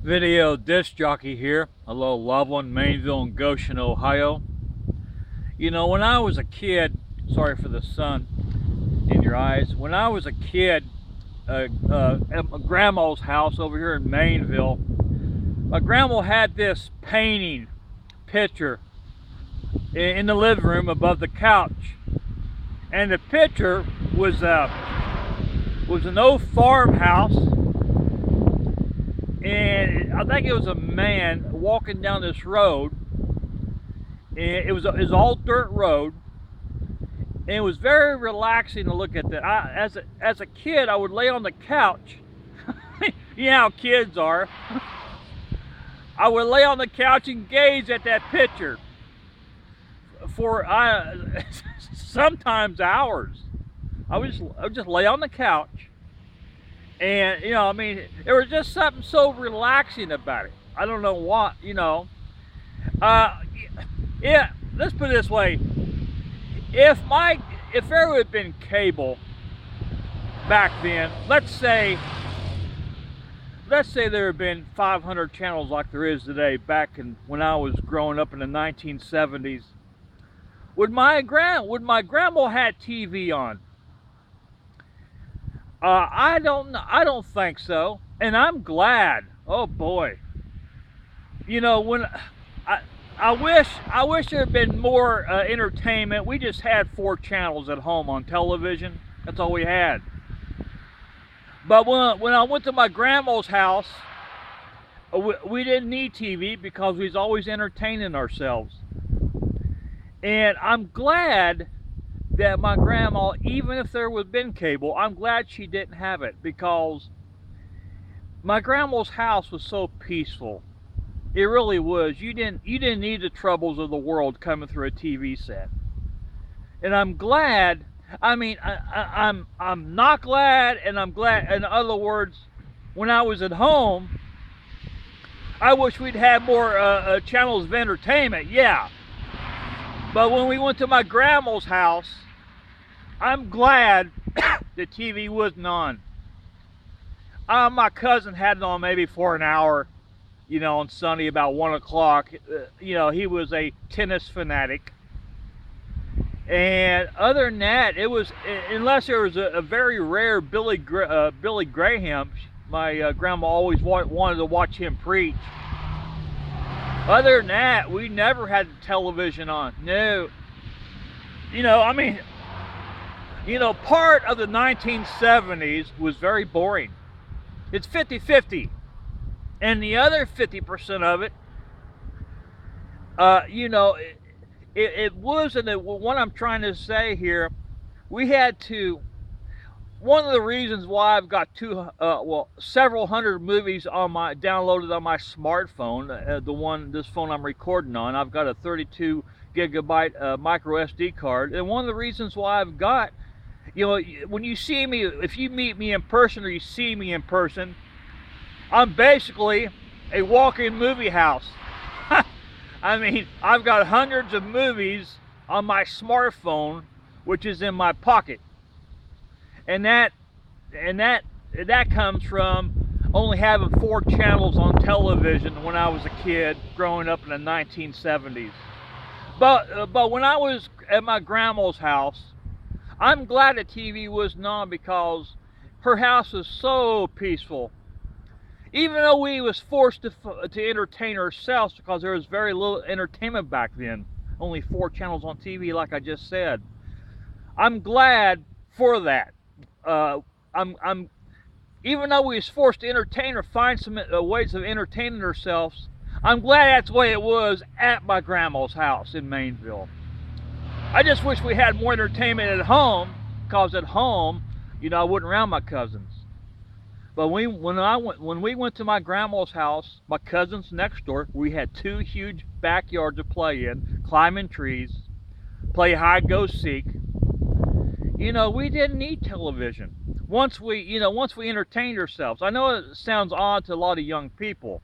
Video disc jockey here. Hello, Loveland, Mainville, and Goshen, Ohio. You know, when I was a kid, sorry for the sun in your eyes. When I was a kid, at my grandma's house over here in Mainville, my grandma had this painting picture in the living room above the couch, and the picture was an old farmhouse. And I think it was a man walking down this road, and it was all dirt road, and it was very relaxing to look at that. As a kid, I would lay on the couch. You know how kids are. I would lay on the couch and gaze at that picture for sometimes hours. I would just lay on the couch. And, you know, I mean, there was just something so relaxing about it. I don't know what, you know. Yeah, let's put it this way. If there would have been cable back then, let's say there had been 500 channels like there is today back when I was growing up in the 1970s, would my grandma had TV on? I don't think so, and I'm glad. Oh boy, you know, when I wish there had been more entertainment. We just had 4 channels at home on television. That's all we had. But when I went to my grandma's house, we didn't need TV because we was always entertaining ourselves. And I'm glad that my grandma, even if there would have been cable, I'm glad she didn't have it, because my grandma's house was so peaceful. It really was. You didn't need the troubles of the world coming through a TV set. And I'm glad. I mean, I'm not glad, and I'm glad. In other words, when I was at home, I wish we'd had more channels of entertainment. Yeah. But when we went to my grandma's house, I'm glad the TV wasn't on. My cousin had it on maybe for an hour, you know, on Sunday about 1 o'clock. You know, he was a tennis fanatic. And other than that, it was, unless there was a very rare Billy Graham, my grandma always wanted to watch him preach. Other than that, we never had the television on. No. You know, I mean, you know, part of the 1970s was very boring. It's 50-50. And the other 50% of it, you know, it wasn't, what I'm trying to say here, we had to, one of the reasons why I've got several hundred movies downloaded on my smartphone, this phone I'm recording on, I've got a 32 gigabyte micro SD card. And one of the reasons why I've got, you know, when you see me, if you meet me in person or you see me in person, I'm basically a walk-in movie house. I mean, I've got hundreds of movies on my smartphone, which is in my pocket. And that comes from only having 4 channels on television when I was a kid growing up in the 1970s. But when I was at my grandma's house, I'm glad the TV wasn't on, because her house was so peaceful. Even though we was forced to entertain ourselves, because there was very little entertainment back then, only 4 channels on TV, like I just said. I'm glad for that. Even though we was forced to entertain or find some ways of entertaining ourselves, I'm glad that's the way it was at my grandma's house in Mainville. I just wish we had more entertainment at home, because at home, you know, I wasn't around my cousins. But when we went to my grandma's house, my cousins next door, we had 2 huge backyards to play in, climbing trees, play hide go seek. You know, we didn't need television. Once we entertained ourselves. I know it sounds odd to a lot of young people,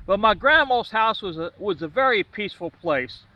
but my grandma's house was a very peaceful place.